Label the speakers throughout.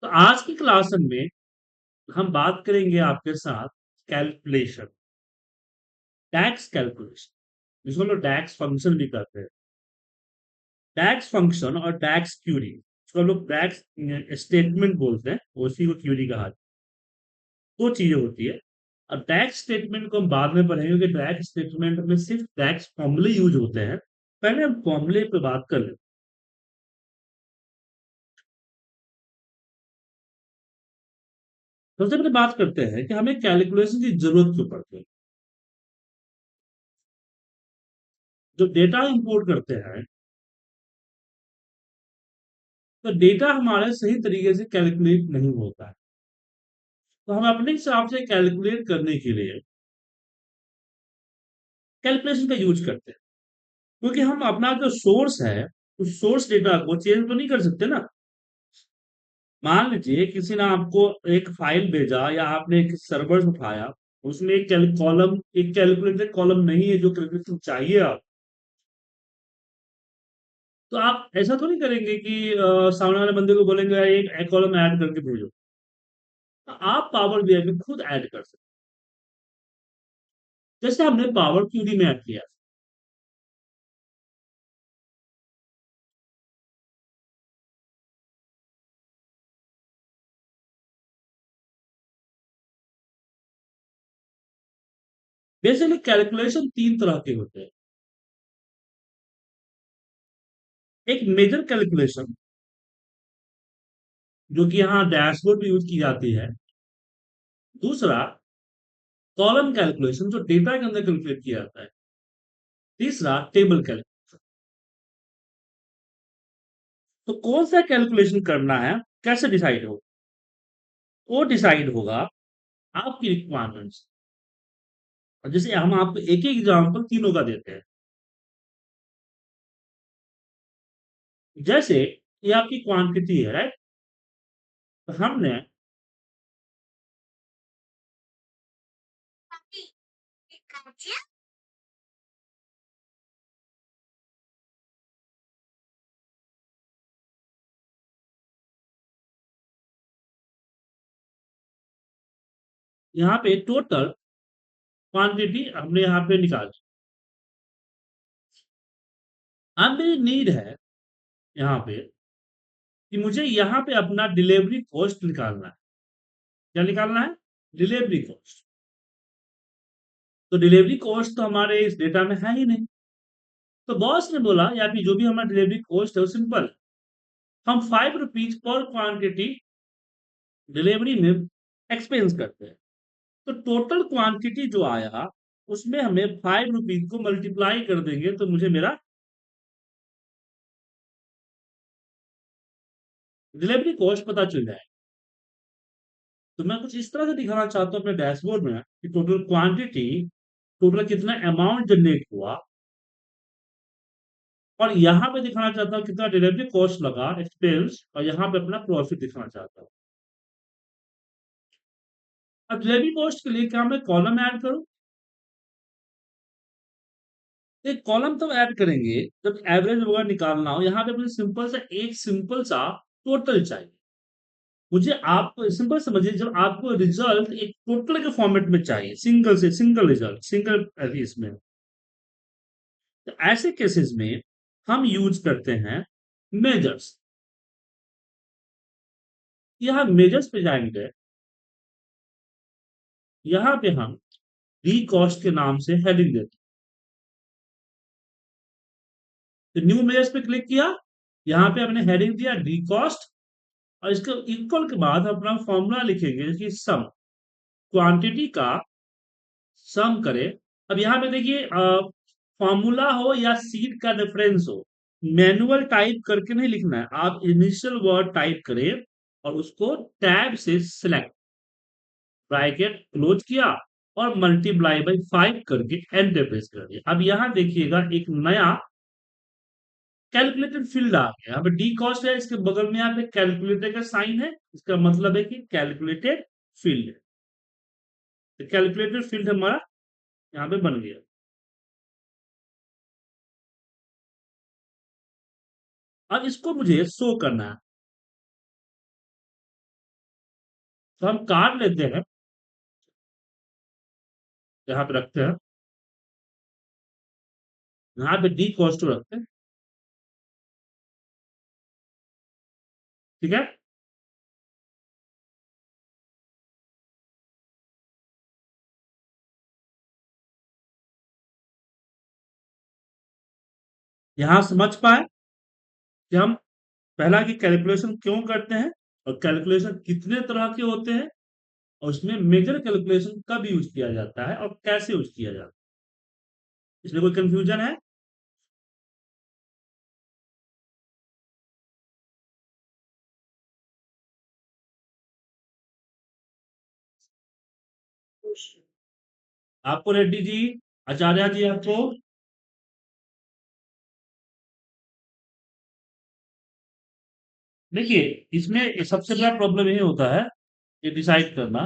Speaker 1: तो आज की क्लास में हम बात करेंगे आपके साथ कैलकुलेशन, टैक्स कैलकुलेशन, जिसको हम लोग टैक्स फंक्शन भी कहते हैं। टैक्स फंक्शन और टैक्स क्यूरी, जिसको हम लोग टैक्स स्टेटमेंट बोलते हैं, उसी को क्यूरी कहा जाता है। दो चीजें होती है। अब टैक्स स्टेटमेंट को हम बाद में पढ़ेंगे कि टैक्स स्टेटमेंट में सिर्फ टैक्स फॉर्मूले यूज होते हैं। पहले हम फॉर्मूले पे बात कर लें। सबसे पहले बात करते हैं कि हमें कैलकुलेशन की जरूरत क्यों पड़ती है। जो डेटा इंपोर्ट करते हैं, तो डेटा हमारे सही तरीके से कैलकुलेट नहीं होता है। तो हम अपने हिसाब से कैलकुलेट करने के लिए कैलकुलेशन का यूज करते हैं, क्योंकि हम अपना जो सोर्स है उस सोर्स डेटा को चेंज तो नहीं कर सकते ना। मान लीजिए किसी ने आपको एक फाइल भेजा या आपने एक सर्वर से उठाया, उसमें एक कॉलम, एक कैलकुलेटेड कॉलम नहीं है जो कैलकुलेशन चाहिए आप। तो आप ऐसा तो नहीं करेंगे कि सामने वाले बंदे को बोलेंगे एक कॉलम ऐड करके भेजो। तो आप पावर बीआई में खुद ऐड कर सकते हैं, जैसे हमने पावर क्यूरी में ऐड किया। बेसिकली कैलकुलेशन तीन तरह के होते हैं। एक मेजर कैलकुलेशन, जो कि यहाँ डैशबोर्ड में यूज की जाती है। दूसरा कॉलम कैलकुलेशन, जो डेटा के अंदर कैलकुलेट किया जाता है। तीसरा टेबल कैलकुलेशन। तो कौन सा कैलकुलेशन करना है, कैसे डिसाइड हो, वो डिसाइड होगा आपकी रिक्वायरमेंट्स। और जैसे हम आपको एक एक एग्जांपल तीनों का देते हैं। जैसे ये आपकी क्वांटिटी है, राइट। तो हमने यहाँ पे टोटल क्वांटिटी हमने यहाँ पे निकाली। अब मेरी नीड है यहाँ पे कि मुझे यहाँ पे अपना डिलीवरी कॉस्ट निकालना है। क्या निकालना है? Delivery cost. तो डिलीवरी कॉस्ट तो हमारे इस डेटा में है ही नहीं। तो बॉस ने बोला, या फिर जो भी हमारा डिलीवरी कॉस्ट है वो सिंपल, हम 5 रुपीज पर क्वांटिटी डिलीवरी में एक्सपेंस करते हैं। तो टोटल क्वांटिटी जो आया उसमें हमें 5 रुपीज को मल्टीप्लाई कर देंगे तो मुझे मेरा डिलीवरी कॉस्ट पता चल जाए। तो मैं कुछ इस तरह से दिखाना चाहता हूँ अपने डैशबोर्ड में कि टोटल क्वांटिटी, टोटल कितना अमाउंट जनरेट हुआ, और यहाँ पे दिखाना चाहता हूँ कितना डिलीवरी कॉस्ट लगा, एक्सपेंस, और यहाँ पे अपना प्रॉफिट दिखाना चाहता हूँ। अब डिलीवरी कॉस्ट के लिए क्या मैं कॉलम ऐड करूँ? एक कॉलम तब ऐड करेंगे जब एवरेज वगैरह निकालना हो। यहाँ पे मुझे सिंपल सा टोटल चाहिए। मुझे आप सिंपल समझिए, जब आपको रिजल्ट एक टोटल के फॉर्मेट में चाहिए, सिंगल रिजल्ट, सिंगल इसमें, तो ऐसे केसेस में हम यूज करते हैं मेजर्स। यहाँ मेजर्स पे जाएंगे, यहाँ पे हम डी कॉस्ट के नाम से हेडिंग देते हैं। तो न्यू मेजर्स पे क्लिक किया, यहाँ पे हमने हेडिंग दिया डी कॉस्ट, और इसके इक्वल के बाद हम अपना फॉर्मूला लिखेंगे कि सम, क्वांटिटी का सम करे। अब यहाँ पे देखिए, फॉर्मूला हो या सीट का रेफरेंस हो, मैनुअल टाइप करके नहीं लिखना है, आप इनिशियल वर्ड टाइप करें और उसको टैब से सिलेक्ट, ब्रैकेट क्लोज किया और मल्टीप्लाई बाई 5 करके एंटर प्रेस कर दिया। अब यहाँ देखिएगा एक नया कैलकुलेटेड फील्ड आ गया। यहाँ पे डी कॉस्ट है, इसके बगल में यहाँ पे कैलकुलेटर का साइन है, इसका मतलब है कि कैलकुलेटेड फील्ड है। तो कैलकुलेटेड फील्ड हमारा यहाँ पे बन गया। अब इसको मुझे शो करना है। तो हम कार्ड लेते हैं, यहाँ पे रखते हैं, यहाँ पे डी कॉस्ट रखते हैं, ठीक है। यहाँ समझ पाए कि हम पहला की कैलकुलेशन क्यों करते हैं और कैलकुलेशन कितने तरह के होते हैं और उसमें मेजर कैलकुलेशन कब यूज किया जाता है और कैसे यूज किया जाता है। इसमें कोई कंफ्यूजन है? आपको रेड्डी जी, आचार्य जी आपको? देखिए, इसमें सबसे बड़ा प्रॉब्लम ये होता है ये डिसाइड करना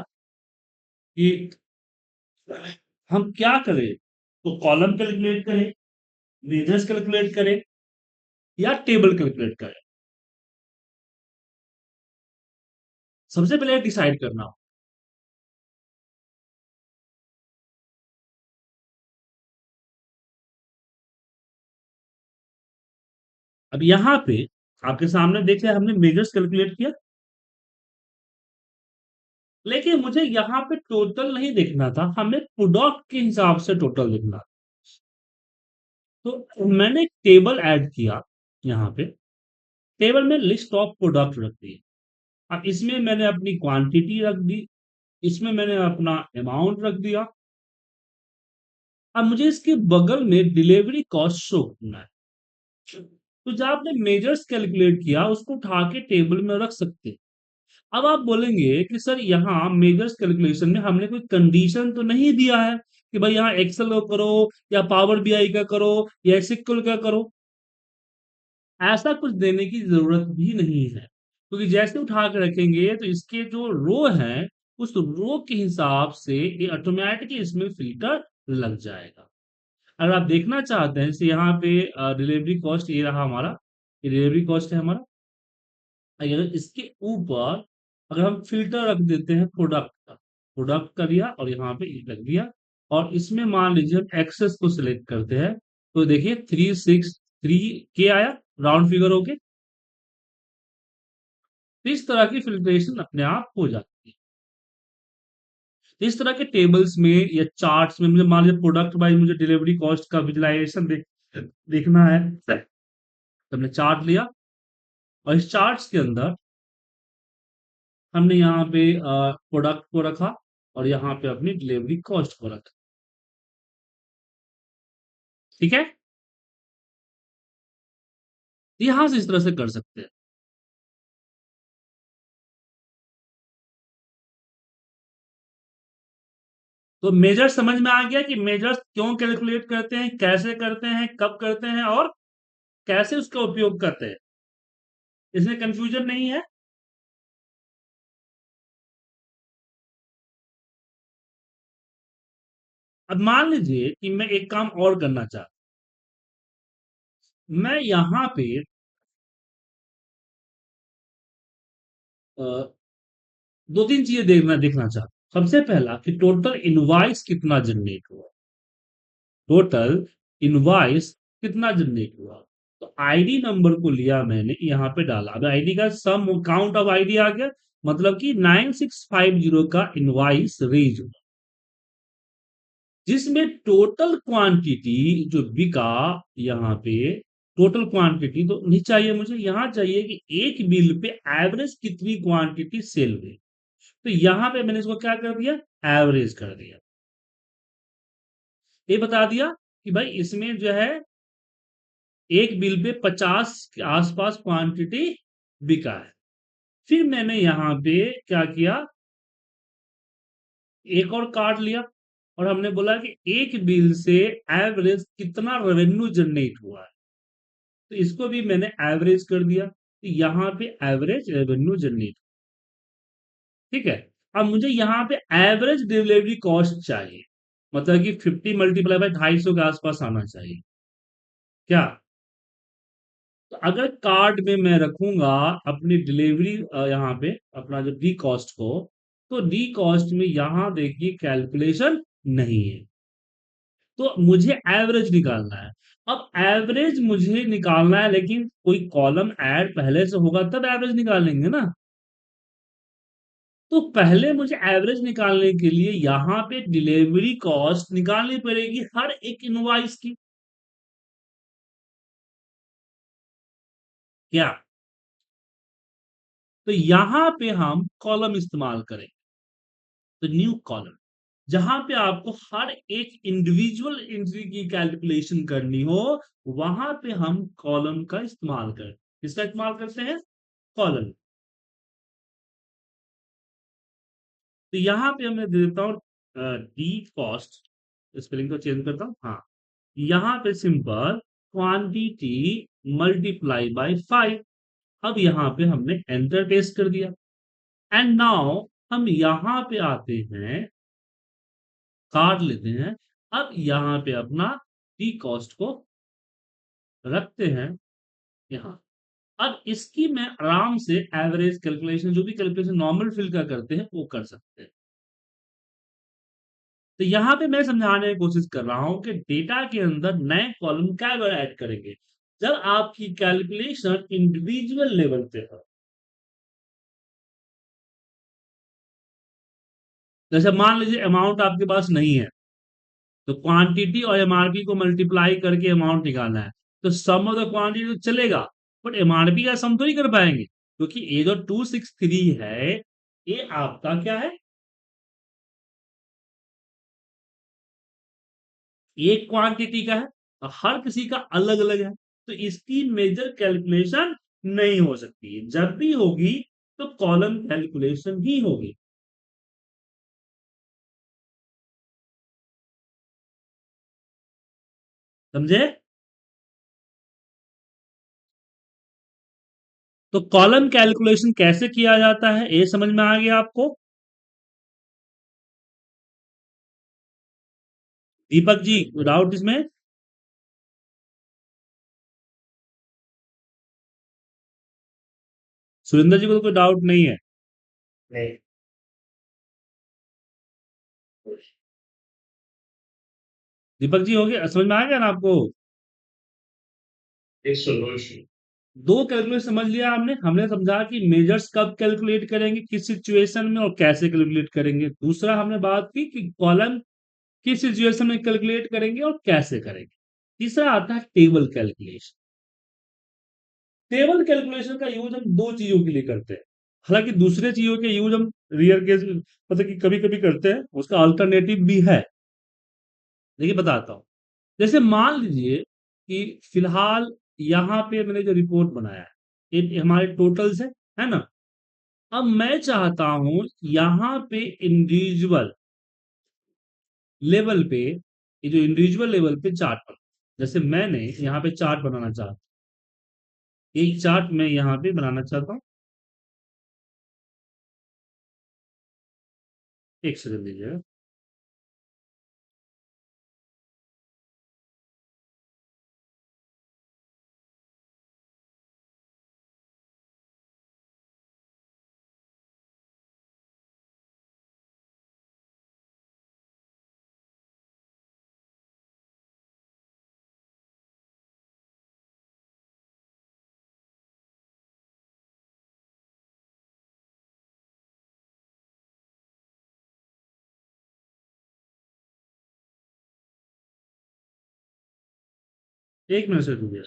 Speaker 1: कि हम क्या करें। तो कॉलम कैलकुलेट करें, मेजर्स कैलकुलेट करें या टेबल कैलकुलेट करें, सबसे पहले डिसाइड करना। अब यहाँ पे आपके सामने देखिए हमने मेजर्स कैलकुलेट किया, लेकिन मुझे यहाँ पे टोटल नहीं देखना था, हमें प्रोडक्ट के हिसाब से टोटल देखना था। तो मैंने एक टेबल ऐड किया, यहाँ पे टेबल में लिस्ट ऑफ प्रोडक्ट रख दी। अब इसमें मैंने अपनी क्वांटिटी रख दी, इसमें मैंने अपना अमाउंट रख दिया। अब मुझे इसके बगल में डिलीवरी कॉस्ट शो करना है। तो जब आपने मेजर्स कैलकुलेट किया उसको उठा के टेबल में रख सकते हैं। अब आप बोलेंगे कि सर यहाँ मेजर्स कैलकुलेशन में हमने कोई कंडीशन तो नहीं दिया है कि भाई यहाँ एक्सेल का करो या पावर बीआई का करो या एसक्यूएल का करो। ऐसा कुछ देने की जरूरत भी नहीं है, क्योंकि जैसे उठा के रखेंगे तो इसके जो रो है उस रो के हिसाब से ये ऑटोमेटिकली इसमें फिल्टर लग जाएगा। अगर आप देखना चाहते हैं जैसे यहाँ पे डिलीवरी कॉस्ट ये रहा हमारा, ये डिलीवरी कॉस्ट है हमारा। अगर इसके ऊपर अगर हम फिल्टर रख देते हैं प्रोडक्ट का, प्रोडक्ट का दिया और यहाँ पे रख दिया, और इसमें मान लीजिए हम एक्सेस को सिलेक्ट करते हैं, तो देखिए 363 के आया, राउंड फिगर होके। तो इस तरह की फिल्ट्रेशन अपने आप हो जाती है। तो इस तरह के टेबल्स में या चार्ट्स में मुझे मान लीजिए प्रोडक्ट वाइज मुझे डिलीवरी कॉस्ट का विजुलाइजेशन देखना है, तो हमने चार्ट लिया और इस चार्ट्स के अंदर हमने यहाँ पे प्रोडक्ट को रखा और यहाँ पे अपनी डिलीवरी कॉस्ट को रखा, ठीक है। यहां से इस तरह से कर सकते हैं। तो मेजर समझ में आ गया कि मेजर्स क्यों कैलकुलेट करते हैं, कैसे करते हैं, कब करते हैं और कैसे उसका उपयोग करते हैं। इसमें कंफ्यूजन नहीं है। अब मान लीजिए कि मैं एक काम और करना चाहता हूं। मैं यहाँ पे दो तीन चीजें देखना चाहता हूं। सबसे पहला कि टोटल इनवाइस कितना जनरेट हुआ, टोटल इनवाइस कितना जनरेट हुआ। तो आईडी नंबर को लिया मैंने यहाँ पे डाला, अब आईडी का सम काउंट ऑफ आईडी आ गया, मतलब कि 9650 का इनवाइस रेज हुआ, जिसमें टोटल क्वांटिटी जो बिका यहाँ पे, टोटल क्वांटिटी तो नहीं चाहिए मुझे, यहां चाहिए कि एक बिल पे एवरेज कितनी क्वांटिटी सेल हुई। तो यहां पे मैंने इसको क्या कर दिया, एवरेज कर दिया। ये बता दिया कि भाई इसमें जो है एक बिल पे 50 के आसपास क्वांटिटी बिका है। फिर मैंने यहाँ पे क्या किया, एक और कार्ड लिया और हमने बोला कि एक बिल से एवरेज कितना रेवेन्यू जनरेट हुआ है, तो इसको भी मैंने एवरेज कर दिया। तो यहाँ पे एवरेज रेवेन्यू जनरेट, ठीक है। अब मुझे यहाँ पे एवरेज डिलीवरी कॉस्ट चाहिए, मतलब कि 50 मल्टीप्लाई बाय 250 के आसपास आना चाहिए क्या। तो अगर कार्ड में मैं रखूंगा अपनी डिलीवरी यहाँ पे अपना जो डी कॉस्ट को, तो डी कॉस्ट में यहां देखिए कैलकुलेशन नहीं है, तो मुझे एवरेज निकालना है। अब एवरेज मुझे निकालना है, लेकिन कोई कॉलम ऐड पहले से होगा तब एवरेज निकालेंगे ना। तो पहले मुझे एवरेज निकालने के लिए यहां पे डिलीवरी कॉस्ट निकालनी पड़ेगी हर एक इनवॉइस की। क्या? तो यहां पे हम कॉलम इस्तेमाल करें, तो न्यू कॉलम, जहां पे आपको हर एक इंडिविजुअल एंट्री की कैलकुलेशन करनी हो, वहां पे हम कॉलम का इस्तेमाल करें। किसका इस्तेमाल करते हैं? कॉलम। तो यहां पे मैं दे देता हूं डी कॉस्ट, स्पेलिंग को चेंज करता हूं, हाँ। यहां पे सिंपल क्वांटिटी मल्टीप्लाई बाय 5। अब यहां पे हमने एंटर पेस्ट कर दिया, एंड नाउ हम यहां पे आते हैं, काट लेते हैं। अब यहां पे अपना डी कॉस्ट को रखते हैं यहां। अब इसकी मैं आराम से एवरेज कैलकुलेशन, जो भी कैलकुलेशन नॉर्मल फिल का करते हैं वो कर सकते हैं। तो यहां पे मैं समझाने की कोशिश कर रहा हूं कि डेटा के अंदर नए कॉलम क्या ऐड करेंगे जब आपकी कैलकुलेशन इंडिविजुअल लेवल पे हो। जैसे मान लीजिए अमाउंट आपके पास नहीं है, तो क्वांटिटी और एमआरपी को मल्टीप्लाई करके अमाउंट निकालना है। तो सम ऑफ द क्वांटिटी तो चलेगा, बट एमआरपी का सम तो नहीं कर पाएंगे, क्योंकि ये जो 263 है, ये आपका क्या है? एक क्वांटिटी का है और हर किसी का अलग अलग है, तो इसकी मेजर कैलकुलेशन नहीं हो सकती है। जब भी होगी तो कॉलम कैलकुलेशन ही होगी। समझे? तो कॉलम कैलकुलेशन कैसे किया जाता है ये समझ में आ गया आपको? दीपक जी, डाउट इसमें? सुरेंद्र जी को तो कोई डाउट नहीं है? नहीं। दीपक जी हो गया, समझ में आ गया ना आपको? एक सोल्यूशन। दो कैलकुलेट समझ लिया हमने। हमने समझा कि मेजर्स कब कैलकुलेट करेंगे, किस सिचुएशन में और कैसे कैलकुलेट करेंगे। दूसरा हमने बात की कि कॉलम किस सिचुएशन में कैलकुलेट करेंगे और कैसे करेंगे। तीसरा आता है टेबल कैलकुलेशन। टेबल कैलकुलेशन का यूज हम दो चीजों के लिए करते हैं। हालांकि दूसरे चीजों के यूज हम रियर केस में, मतलब कि कभी कभी करते हैं, उसका अल्टरनेटिव भी है। देखिए बताता हूं। जैसे मान लीजिए कि फिलहाल यहाँ पे मैंने जो रिपोर्ट बनाया है, ये हमारे टोटल्स है ना। अब मैं चाहता हूं यहाँ पे इंडिविजुअल लेवल पे, ये जो इंडिविजुअल लेवल पे चार्ट बना, जैसे मैंने यहाँ पे चार्ट बनाना चाहता हूं, एक चार्ट मैं यहाँ पे बनाना चाहता हूँ। एक सेकंड दीजिएगा। एक मिनट से दीजिए।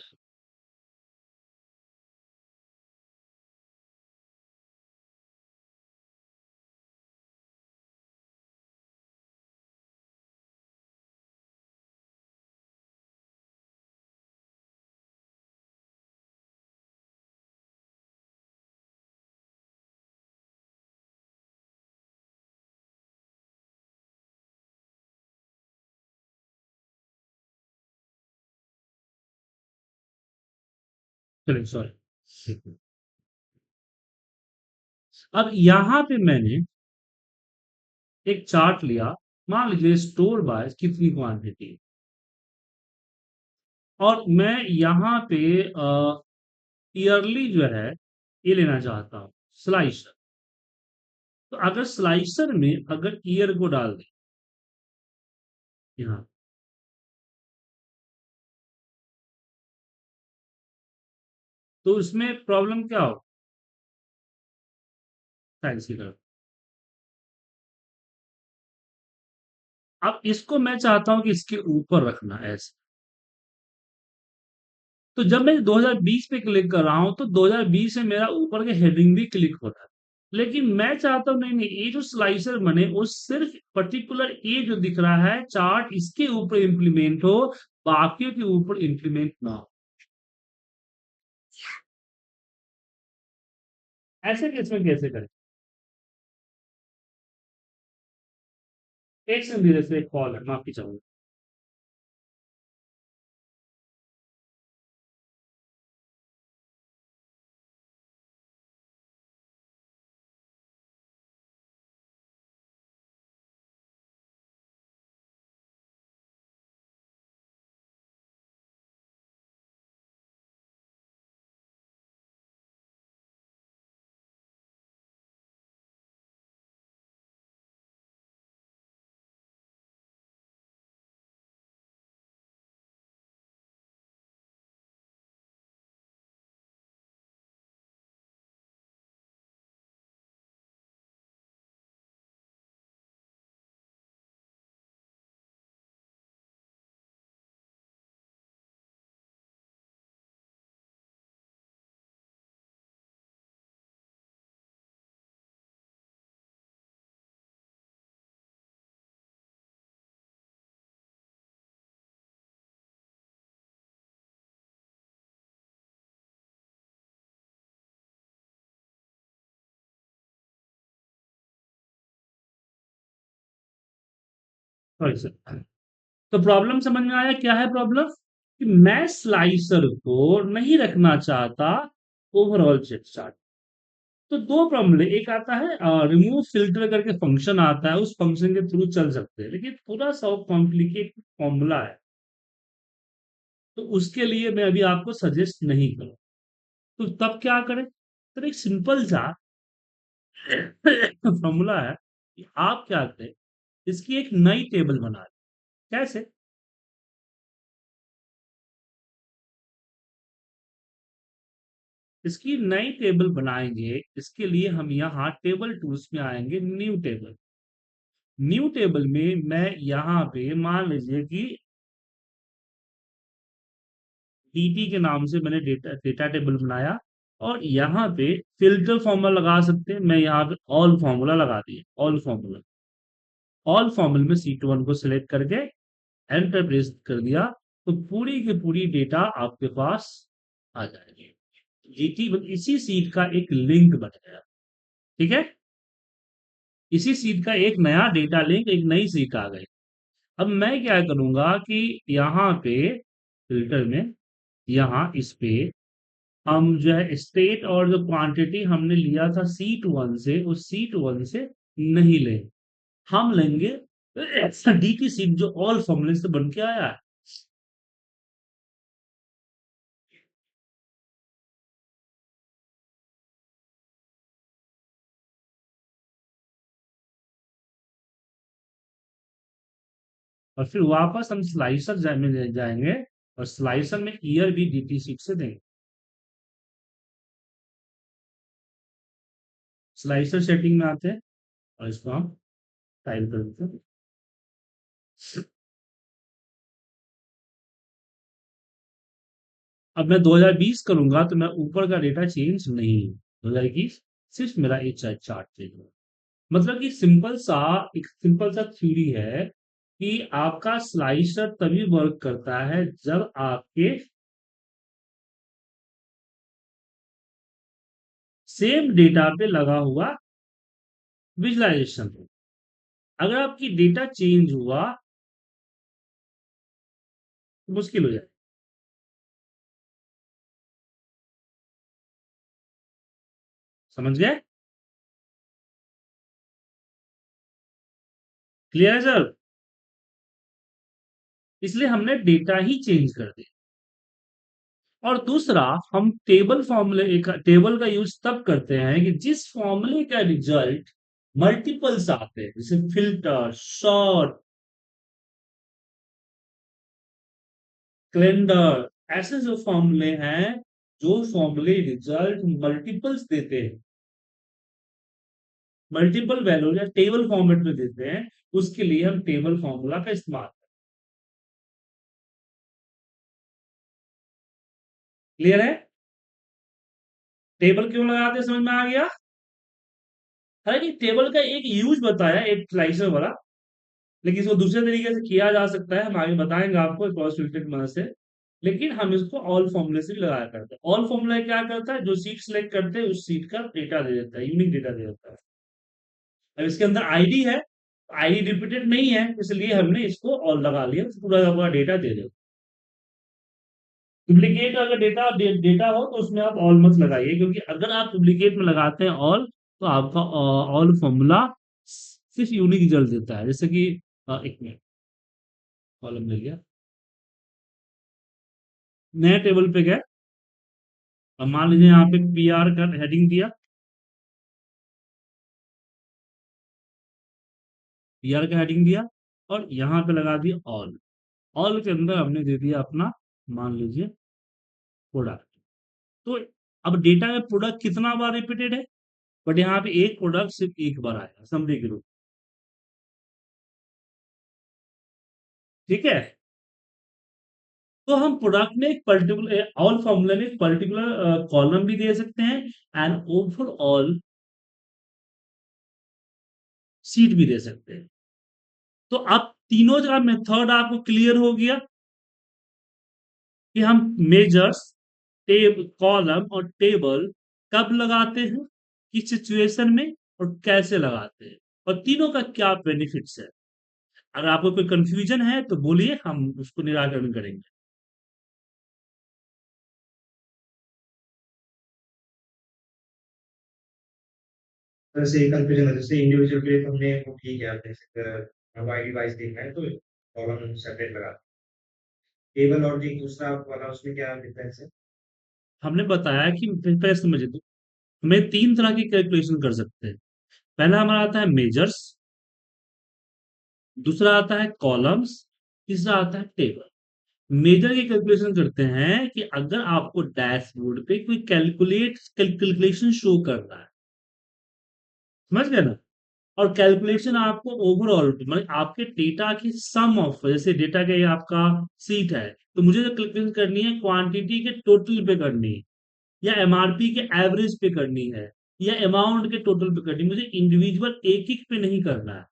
Speaker 1: चलिए सॉरी। अब यहाँ पे मैंने एक चार्ट लिया, मान लीजिए स्टोर बाय कितनी क्वांटिटी, और मैं यहाँ पे ईयरली जो है ये लेना चाहता हूँ स्लाइस। तो अगर स्लाइसर में अगर ईयर को डाल दें यहाँ, तो उसमें प्रॉब्लम क्या हो, साइंस की तरफ। अब इसको मैं चाहता हूं कि इसके ऊपर रखना ऐसे। तो जब मैं 2020 पे क्लिक कर रहा हूं तो 2020 में मेरा ऊपर के हेडिंग भी क्लिक हो रहा है। लेकिन मैं चाहता हूं नहीं नहीं, ये जो स्लाइसर बने वो सिर्फ पर्टिकुलर ये जो दिख रहा है चार्ट इसके ऊपर इंप्लीमेंट हो, बाकियों के ऊपर इंप्लीमेंट ना हो। ऐसे केस में कैसे करें? एक सेकंड धीरे से, एक कॉल है, माफी चाहूंगा। Sorry sir. तो प्रॉब्लम समझ में आया, क्या है प्रॉब्लम? कि मैं स्लाइसर को नहीं रखना चाहता ओवरऑल चार्ट। तो दो प्रॉब्लम है, एक आता है रिमूव फिल्टर करके फंक्शन आता है, उस फंक्शन के थ्रू चल सकते हैं, लेकिन पूरा सा कॉम्प्लिकेट फॉर्मूला है, तो उसके लिए मैं अभी आपको सजेस्ट नहीं करूँ। तो तब क्या करें? तो एक सिंपल सा फॉर्मूला है कि आप क्या करें, इसकी एक नई टेबल बना लें। कैसे? इसकी नई टेबल बनाएंगे, इसके लिए हम यहाँ टेबल टूल्स में आएंगे, न्यू टेबल। न्यू टेबल में मैं यहाँ पे मान लीजिए कि dt के नाम से मैंने डेटा डेटा टेबल बनाया, और यहाँ पे फिल्टर फॉर्मूला लगा सकते हैं, मैं यहाँ पे ऑल फॉर्मूला लगा दिया, ऑल फॉर्मूला। ऑल फॉर्मूला में C21 को सिलेक्ट करके एंटर प्रेस कर दिया, तो पूरी की पूरी डेटा आपके पास आ जाएगी। जीटी इसी सीट का एक लिंक बन गया। ठीक है, इसी सीट का एक नया डेटा लिंक, एक नई सीट आ गई। अब मैं क्या करूंगा कि यहाँ पे फिल्टर में, यहाँ इस पे हम जो है स्टेट और जो क्वांटिटी हमने लिया था C21 से, उस C21 से नहीं लेंगे, हम लेंगे डीटी सीट जो ऑल फॉर्मूले से बन के आया है। और फिर वापस हम स्लाइसर में जाएंगे, और स्लाइसर में ईयर भी डीटी सीट से देंगे। स्लाइसर सेटिंग में आते हैं और इसको हम टाइप कर देते हैं। अब मैं 2020 करूंगा तो मैं ऊपर का डेटा चेंज नहीं, 2021 सिर्फ मेरा एक चार्ट चेंज होगा। मतलब कि सिंपल सा, एक सिंपल सा थ्योरी है कि आपका स्लाइसर तभी वर्क करता है जब आपके सेम डेटा पे लगा हुआ विजुलाइजेशन हो। अगर आपकी डेटा चेंज हुआ तो मुश्किल हो जाए। समझ गए? क्लियर है सर? इसलिए हमने डेटा ही चेंज कर दिया। और दूसरा, हम टेबल फॉर्मूले का टेबल का यूज तब करते हैं कि जिस फॉर्मूले का रिजल्ट मल्टीपल्स आते हैं, जैसे फिल्टर, शॉर्ट, कैलेंडर, ऐसे जो फॉर्मूले हैं, जो फॉर्मूले रिजल्ट मल्टीपल्स देते हैं, मल्टीपल वैल्यू या टेबल फॉर्मेट में देते हैं, उसके लिए हम टेबल फॉर्मूला का इस्तेमाल। क्लियर है? टेबल क्यों लगाते हैं, समझ में आ गया? हालांकि टेबल का एक यूज बताया एक स्लाइसर वाला, लेकिन इसको दूसरे तरीके से किया जा सकता है, हम आगे बताएंगे आपको क्रॉस फिल्टर की मदद से। लेकिन हम इसको ऑल फॉर्मूले से भी लगाया करते हैं। ऑल फॉर्मूला क्या करता है, जो सीट सिलेक्ट करते हैं उस सीट का डेटा दे देता है, यूनिक डेटा दे देता है। अब इसके अंदर आईडी है, आईडी रिपीटेड नहीं है, इसलिए हमने इसको ऑल लगा लिया, पूरा का पूरा डेटा दे दे। डुप्लीकेट अगर डेटा हो तो उसमें आप ऑल मत लगाइए, क्योंकि अगर आप डुप्लीकेट में लगाते हैं ऑल, तो आपका ऑल फॉर्मूला सिर्फ यूनिक रिजल्ट देता है। जैसे कि एक मिनट, कॉलम मिल गया, नए टेबल पे गए, अब मान लीजिए यहाँ पे पी आर का हेडिंग दिया, पी आर का हेडिंग दिया, और यहाँ पे लगा दिया ऑल। ऑल के अंदर हमने दे दिया अपना, मान लीजिए, प्रोडक्ट। तो अब डेटा में प्रोडक्ट कितना बार रिपीटेड है, बट यहाँ पे एक प्रोडक्ट सिर्फ एक बार आएगा समरी के रूप। ठीक है? तो हम प्रोडक्ट में एक पर्टिकुलर ऑल फॉर्मूला में एक पर्टिकुलर कॉलम भी दे सकते हैं, एंड ओवरऑल सीट भी दे सकते हैं। तो अब तीनों का मेथड आपको क्लियर हो गया कि हम मेजर्स, कॉलम और टेबल कब लगाते हैं, किस सिचुएशन में, और कैसे लगाते हैं, और तीनों का क्या बेनिफिट्स है। अगर आपको कोई कंफ्यूजन है तो बोलिए, हम उसको निराकरण करेंगे।
Speaker 2: वैसे कंफ्यूजन है, जैसे इंडिविजुअल के लिए तो हमने वो ठीक है, जैसे वाइड वाइज देखना है तो कॉलम सेपरेट लगा। टेबल और जो दूसरा वाला उसमें क्या डिफरेंस है?
Speaker 1: हमने बताया कि पहले समझे तो हमें तीन तरह की कैलकुलेशन कर सकते हैं। पहला हमारा आता है मेजर्स, दूसरा आता है कॉलम्स, तीसरा आता है टेबल। मेजर की कैलकुलेशन करते हैं कि अगर आपको डैशबोर्ड पे कोई कैलकुलेशन शो कर रहा है, समझ गए ना, और कैलकुलेशन आपको ओवरऑल मतलब आपके डेटा की सम ऑफ, जैसे डेटा का ये आपका सीट है, तो मुझे जो कैलकुलेशन करनी है क्वांटिटी के टोटल पे करनी है, या एमआरपी के एवरेज पे करनी है, या अमाउंट के टोटल पे करनी है, मुझे इंडिविजुअल एक एक पे नहीं करना है।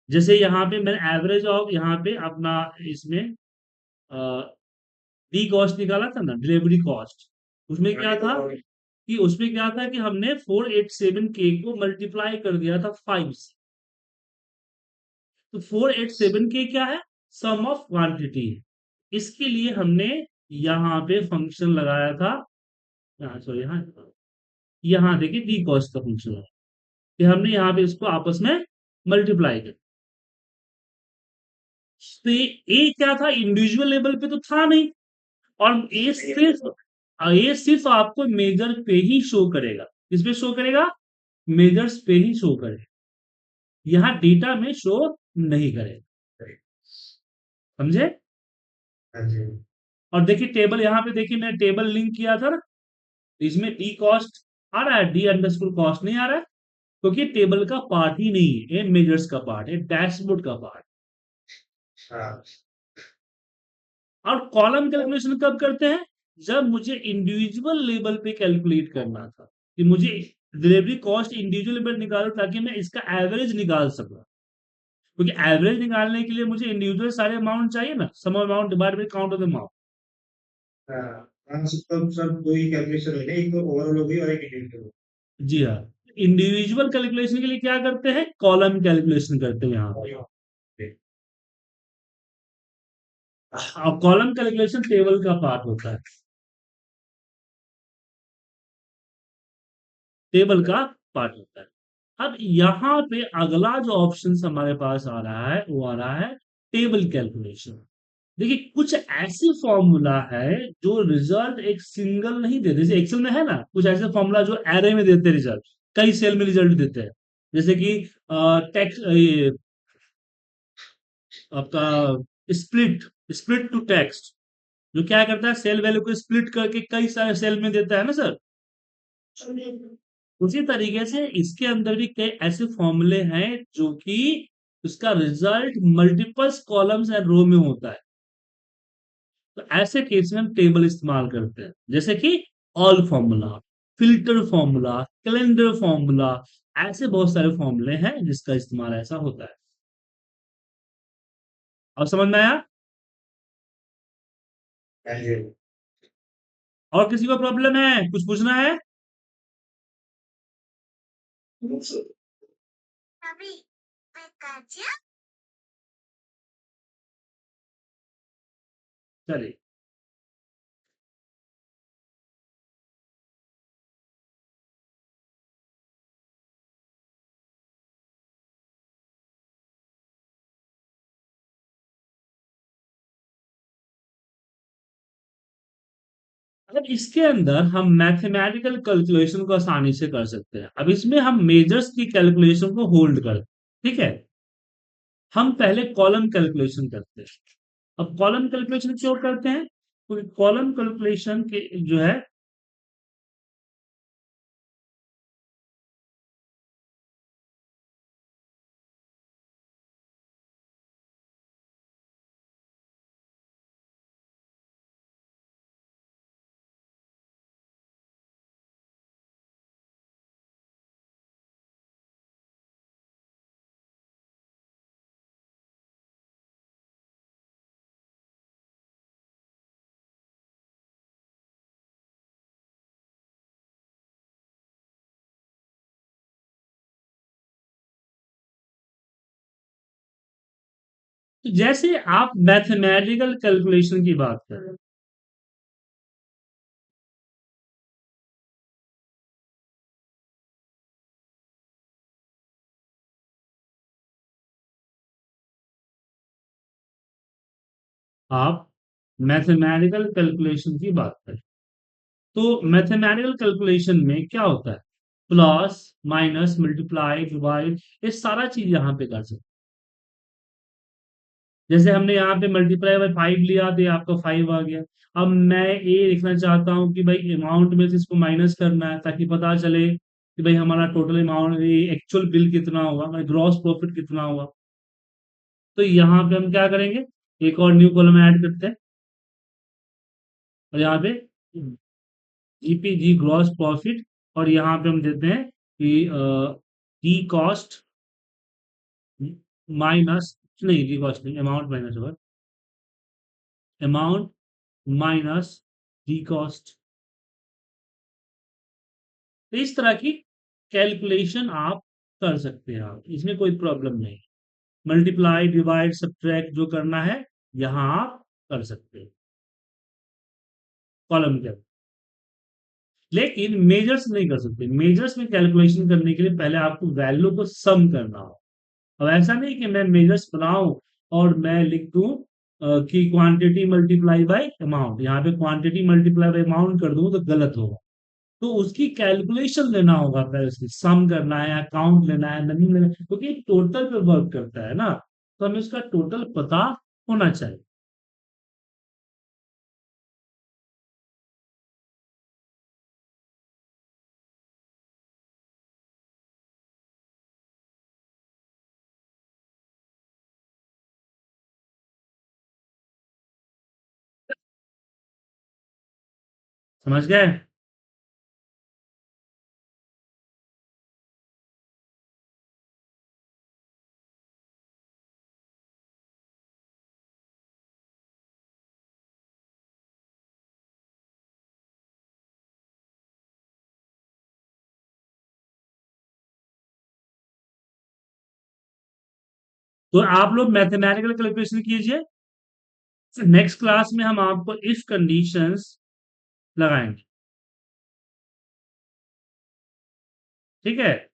Speaker 1: जैसे यहाँ पे मैंने एवरेज ऑफ यहाँ पे अपना इसमें डी कॉस्ट निकाला था ना, डिलीवरी कॉस्ट, उसमें क्या था कि उसमें क्या था कि हमने 487 के को मल्टीप्लाई कर दिया था 5 से। तो 487 के क्या है, सम ऑफ क्वांटिटी। इसके लिए हमने यहाँ पे फंक्शन लगाया था, यहाँ सॉरी, यहाँ देखिए डी कॉस्ट का फंक्शन है कि हमने यहाँ पे इसको आपस में मल्टीप्लाई कर। तो ये क्या था, इंडिविजुअल लेवल पे तो था नहीं, और ये सिर्फ आपको मेजर पे ही शो करेगा। किस पे शो करेगा, मेजर्स पे ही शो करेगा, यहाँ डेटा में शो नहीं करेगा। समझे?
Speaker 2: हाँ जी।
Speaker 1: और देखिए टेबल, यहाँ पे देखिए मैंने टेबल लिंक किया था ना, इसमें डी कॉस्ट आ रहा है, डी अंडरस्कोर कॉस्ट नहीं आ रहा है, क्योंकि टेबल का पार्ट ही नहीं है, ये मेजर्स का पार्ट है, डैशबोर्ड का पार्ट।
Speaker 2: हाँ।
Speaker 1: और कॉलम कैलकुलेशन कब करते हैं, जब मुझे इंडिविजुअल लेवल पे कैलकुलेट करना था, कि मुझे डिलीवरी कॉस्ट इंडिविजुअल लेवल निकालो ताकि मैं इसका एवरेज निकाल सकूं, क्योंकि एवरेज निकालने के लिए मुझे इंडिविजुअल सारे अमाउंट चाहिए ना, sum amount divide by count of the amount.
Speaker 2: हाँ। हाँ, सब दो ही कैलकुलेशन हुई ना, एक तो ओवरऑल हो गई और एक इंडिविजुअल।
Speaker 1: जी हाँ, इंडिविजुअल कैलकुलेशन के लिए क्या करते हैं, कॉलम कैलकुलेशन करते हैं यहाँ पे। अब कॉलम कैलकुलेशन टेबल का पार्ट होता है, टेबल का पार्ट होता है। अब यहाँ पे अगला जो ऑप्शन हमारे पास आ रहा है वो आ रहा है टेबल कैलकुलेशन। देखिए कुछ ऐसे फॉर्मूला है जो रिजल्ट एक सिंगल नहीं देते, जैसे एक्सेल में है ना कुछ ऐसे फॉर्मूला जो एरे में देते रिजल्ट, कई सेल में रिजल्ट देते हैं। जैसे कि टेक्स्ट ये आपका स्प्लिट स्प्लिट टू टेक्स्ट, जो क्या करता है सेल वैल्यू को स्प्लिट करके कई सारे सेल में देता है ना सर। उसी तरीके से इसके अंदर भी कई ऐसे फॉर्मूले हैं जो कि उसका रिजल्ट मल्टीपल्स कॉलम्स एंड रो में होता है। तो ऐसे केस में हम टेबल इस्तेमाल करते हैं, जैसे कि all formula, filter formula, calendar formula, ऐसे बहुत सारे फॉर्मूले हैं जिसका इस्तेमाल ऐसा होता है। और समझ में आया?
Speaker 2: हाँ जी।
Speaker 1: और किसी को प्रॉब्लम है, कुछ पूछना है? चलिए, अब इसके अंदर हम मैथमेटिकल कैलकुलेशन को आसानी से कर सकते हैं। अब इसमें हम मेजर्स की कैलकुलेशन को होल्ड कर, ठीक है। हम पहले कॉलम कैलकुलेशन करते हैं। अब कॉलम कैलकुलेशन क्यों करते हैं? क्योंकि कॉलम कैलकुलेशन के जो है, तो जैसे आप मैथमेटिकल कैलकुलेशन की बात कर रहे हैं, आप मैथमेटिकल कैलकुलेशन की बात करें, तो मैथमेटिकल कैलकुलेशन में क्या होता है? प्लस, माइनस, मल्टीप्लाई, डिवाइड, ये सारा चीज यहाँ पे कर सकते हैं। जैसे हमने यहाँ पे मल्टीप्लाई बाय 5 लिया तो ये आपका 5 आ गया। अब मैं ये लिखना चाहता हूँ कि भाई अमाउंट में से इसको माइनस करना है, ताकि पता चले कि भाई हमारा टोटल अमाउंट, एक्चुअल बिल कितना हुआ, मतलब ग्रॉस प्रॉफिट कितना हुआ। तो यहाँ पे हम क्या करेंगे, एक और न्यू कॉलम ऐड करते हैं, और यहाँ पे जीपीजी ग्रॉस प्रॉफिट, और यहाँ पे हम देते हैं कि डी कॉस्ट माइनस, नहीं डी कॉस्ट नहीं, अमाउंट माइनस होगा, अमाउंट माइनस डी कॉस्ट। तो इस तरह की कैलकुलेशन आप कर सकते हैं, आप इसमें कोई प्रॉब्लम नहीं। मल्टीप्लाई, डिवाइड, सब्ट्रैक्ट जो करना है यहाँ आप कर सकते हैं कॉलम के। लेकिन मेजर्स नहीं कर सकते। मेजर्स में कैलकुलेशन करने के लिए पहले आपको वैल्यू को सम करना हो। अब ऐसा नहीं कि मैं मेजर्स बनाऊं और मैं लिख दूं कि क्वांटिटी मल्टीप्लाई बाय अमाउंट, यहाँ पे क्वांटिटी मल्टीप्लाई बाय अमाउंट कर दूं तो गलत होगा। तो उसकी कैलकुलेशन लेना होगा, पहले उसकी सम करना है, अकाउंट लेना है, नहीं लेना है, क्योंकि टोटल पे वर्क करता है ना, तो हमें उसका टोटल पता होना चाहिए। समझ गए? तो आप लोग मैथमेटिकल कैलकुलेशन कीजिए। नेक्स्ट क्लास में हम आपको इफ कंडीशंस लगाएंगे, ठीक है।